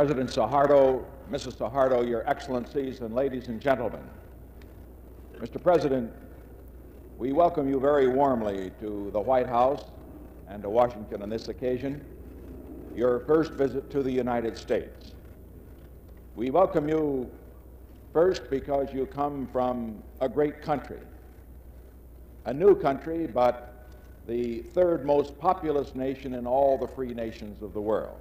President Soeharto, Mrs. Soeharto, Your Excellencies, and ladies and gentlemen. Mr. President, we welcome you very warmly to the White House and to Washington on this occasion, your first visit to the United States. We welcome you first because you come from a great country, a new country, but the third most populous nation in all the free nations of the world.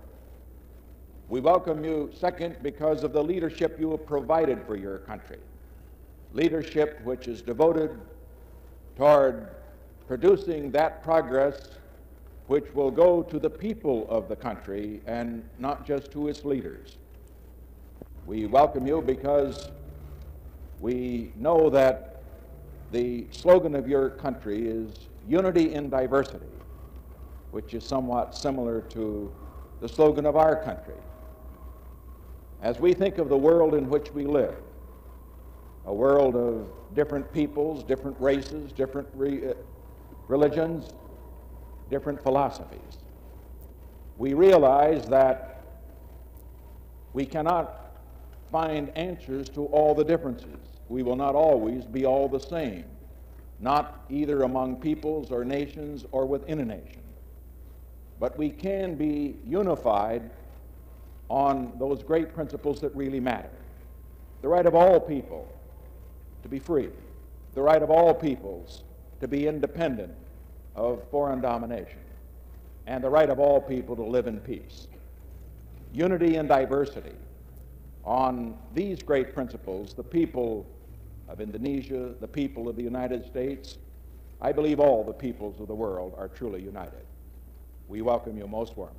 We welcome you, second, because of the leadership you have provided for your country, leadership which is devoted toward producing that progress which will go to the people of the country and not just to its leaders. We welcome you because we know that the slogan of your country is unity in diversity, which is somewhat similar to the slogan of our country. As we think of the world in which we live, a world of different peoples, different races, different religions, different philosophies, we realize that we cannot find answers to all the differences. We will not always be all the same, not either among peoples or nations or within a nation. But we can be unified on those great principles that really matter. The right of all people to be free, the right of all peoples to be independent of foreign domination, and the right of all people to live in peace. Unity and diversity. On these great principles, the people of Indonesia, the people of the United States, I believe all the peoples of the world are truly united. We welcome you most warmly.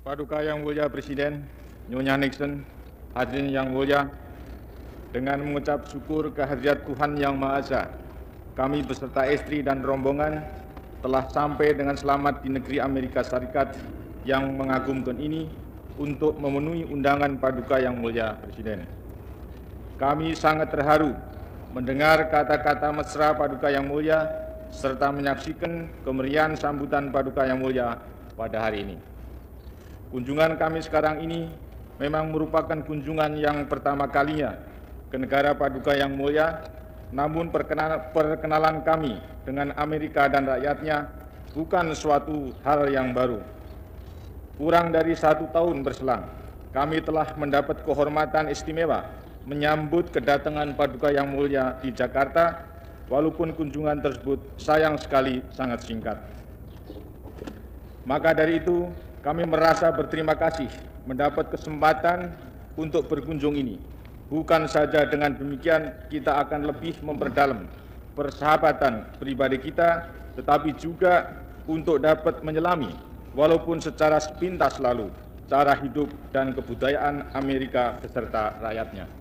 Paduka Yang Mulia Presiden, Nyonya Nixon, hadirin yang mulia, dengan mengucap syukur kehadirat Tuhan Yang Maha Esa, kami beserta istri dan rombongan telah sampai dengan selamat di negeri Amerika Serikat yang mengagumkan ini untuk memenuhi undangan Paduka Yang Mulia Presiden. Kami sangat terharu mendengar kata-kata mesra Paduka Yang Mulia serta menyaksikan kemeriahan sambutan Paduka Yang Mulia pada hari ini. Kunjungan kami sekarang ini memang merupakan kunjungan yang pertama kalinya ke negara Paduka Yang Mulia, namun perkenalan kami dengan Amerika dan rakyatnya bukan suatu hal yang baru. Kurang dari 1 tahun berselang, kami telah mendapat kehormatan istimewa menyambut kedatangan Paduka Yang Mulia di Jakarta, walaupun kunjungan tersebut sayang sekali sangat singkat. Maka dari itu, kami merasa berterima kasih mendapat kesempatan untuk berkunjung ini. Bukan saja dengan demikian kita akan lebih memperdalam persahabatan pribadi kita, tetapi juga untuk dapat menyelami, walaupun secara sepintas lalu, cara hidup dan kebudayaan Amerika beserta rakyatnya.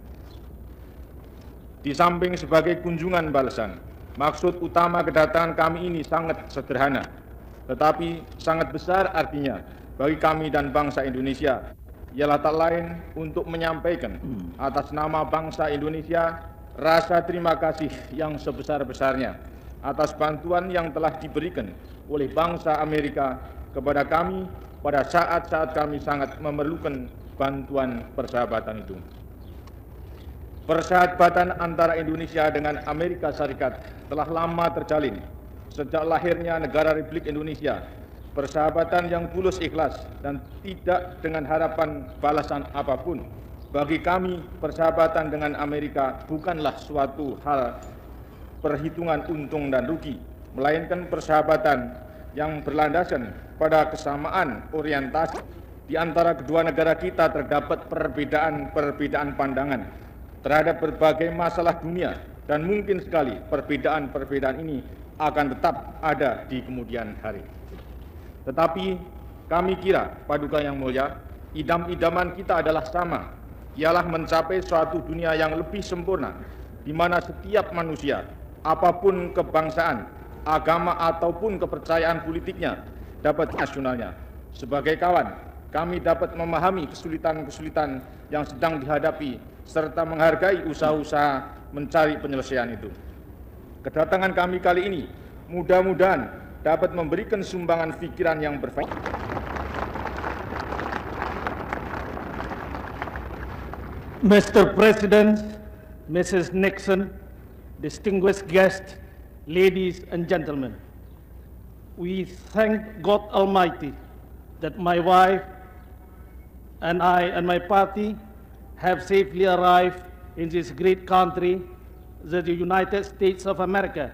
Di samping sebagai kunjungan balasan, maksud utama kedatangan kami ini sangat sederhana, tetapi sangat besar artinya bagi kami dan bangsa Indonesia, ialah tak lain untuk menyampaikan atas nama bangsa Indonesia rasa terima kasih yang sebesar-besarnya atas bantuan yang telah diberikan oleh bangsa Amerika kepada kami pada saat-saat kami sangat memerlukan bantuan persahabatan itu. Persahabatan antara Indonesia dengan Amerika Serikat telah lama terjalin sejak lahirnya negara Republik Indonesia. Persahabatan yang tulus ikhlas dan tidak dengan harapan balasan apapun. Bagi kami, persahabatan dengan Amerika bukanlah suatu hal perhitungan untung dan rugi, melainkan persahabatan yang berlandaskan pada kesamaan orientasi. Di antara kedua negara kita terdapat perbedaan pandangan terhadap berbagai masalah dunia, dan mungkin sekali perbedaan ini akan tetap ada di kemudian hari. Tetapi kami kira, Paduka Yang Mulia, idam-idaman kita adalah sama, ialah mencapai suatu dunia yang lebih sempurna, di mana setiap manusia, apapun kebangsaan, agama ataupun kepercayaan politiknya dapat nasionalnya. Sebagai kawan, kami dapat memahami kesulitan-kesulitan yang sedang dihadapi serta menghargai usaha-usaha mencari penyelesaian itu. Kedatangan kami kali ini mudah-mudahan dapat memberikan sumbangan pikiran yang berfaedah. Mr. President, Mrs. Nixon, distinguished guests, ladies and gentlemen, we thank God Almighty that my wife and I and my party have safely arrived in this great country, the United States of America,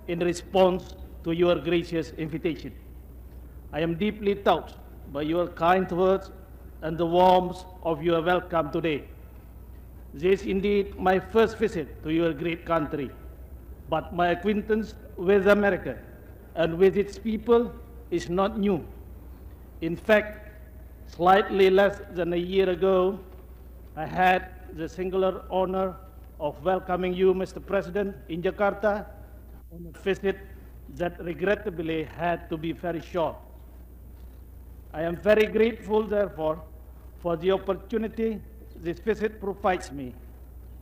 in response to your gracious invitation. I am deeply touched by your kind words and the warmth of your welcome today. This is indeed my first visit to your great country, but my acquaintance with America and with its people is not new. In fact, slightly less than a year ago, I had the singular honor of welcoming you, Mr. President, in Jakarta on a visit that regrettably had to be very short. I am very grateful, therefore, for the opportunity this visit provides me,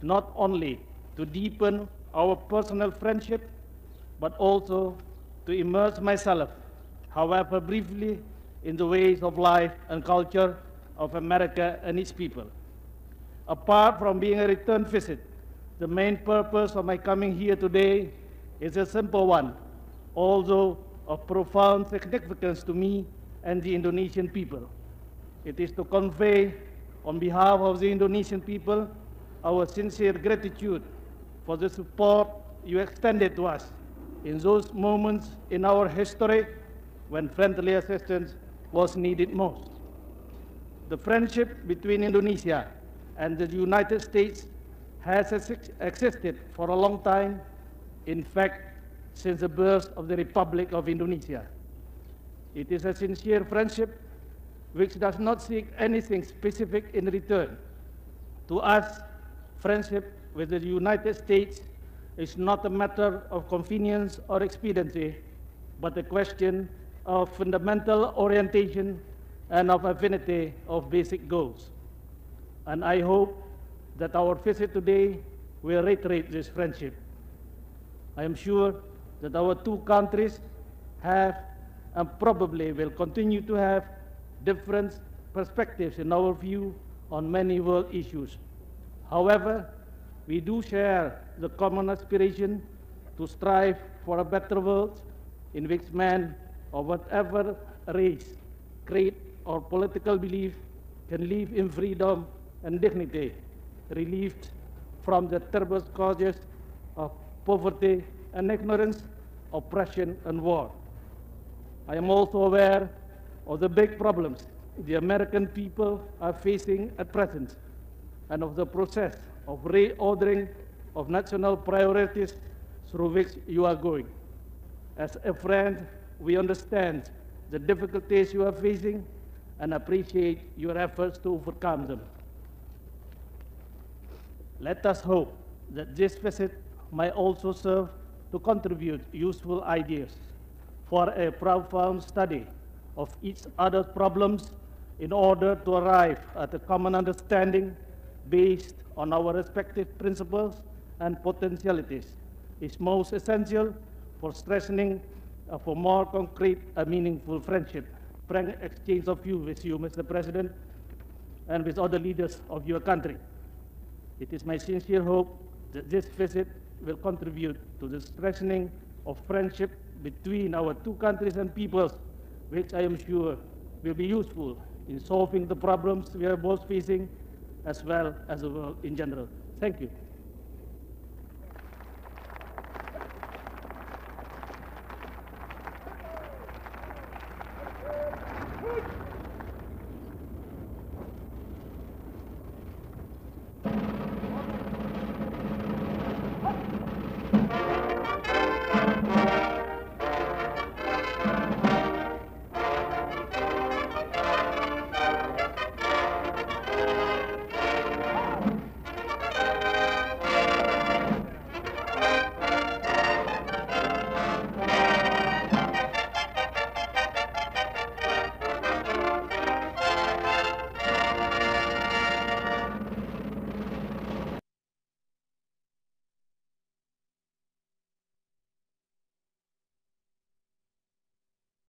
not only to deepen our personal friendship, but also to immerse myself, however briefly, in the ways of life and culture of America and its people. Apart from being a return visit, the main purpose of my coming here today is a simple one, although of profound significance to me and the Indonesian people. It is to convey, on behalf of the Indonesian people, our sincere gratitude for the support you extended to us in those moments in our history when friendly assistance was needed most. The friendship between Indonesia and the United States has existed for a long time, in fact, since the birth of the Republic of Indonesia. It is a sincere friendship which does not seek anything specific in return. To us, friendship with the United States is not a matter of convenience or expediency, but a question of fundamental orientation and of affinity of basic goals. And I hope that our visit today will reiterate this friendship. I am sure that our two countries have and probably will continue to have different perspectives in our view on many world issues. However, we do share the common aspiration to strive for a better world in which man of whatever race, creed, or political belief can live in freedom and dignity, relieved from the terrible scourges of poverty and ignorance, oppression and war. I am also aware of the big problems the American people are facing at present and of the process of reordering of national priorities through which you are going. As a friend, we understand the difficulties you are facing and appreciate your efforts to overcome them. Let us hope that this visit might also serve to contribute useful ideas for a profound study of each other's problems in order to arrive at a common understanding based on our respective principles and potentialities is most essential for strengthening for more concrete and meaningful friendship. Frank exchange of views with you, Mr. President, and with other leaders of your country. It is my sincere hope that this visit will contribute to the strengthening of friendship between our two countries and peoples, which I am sure will be useful in solving the problems we are both facing, as well as the world in general. Thank you.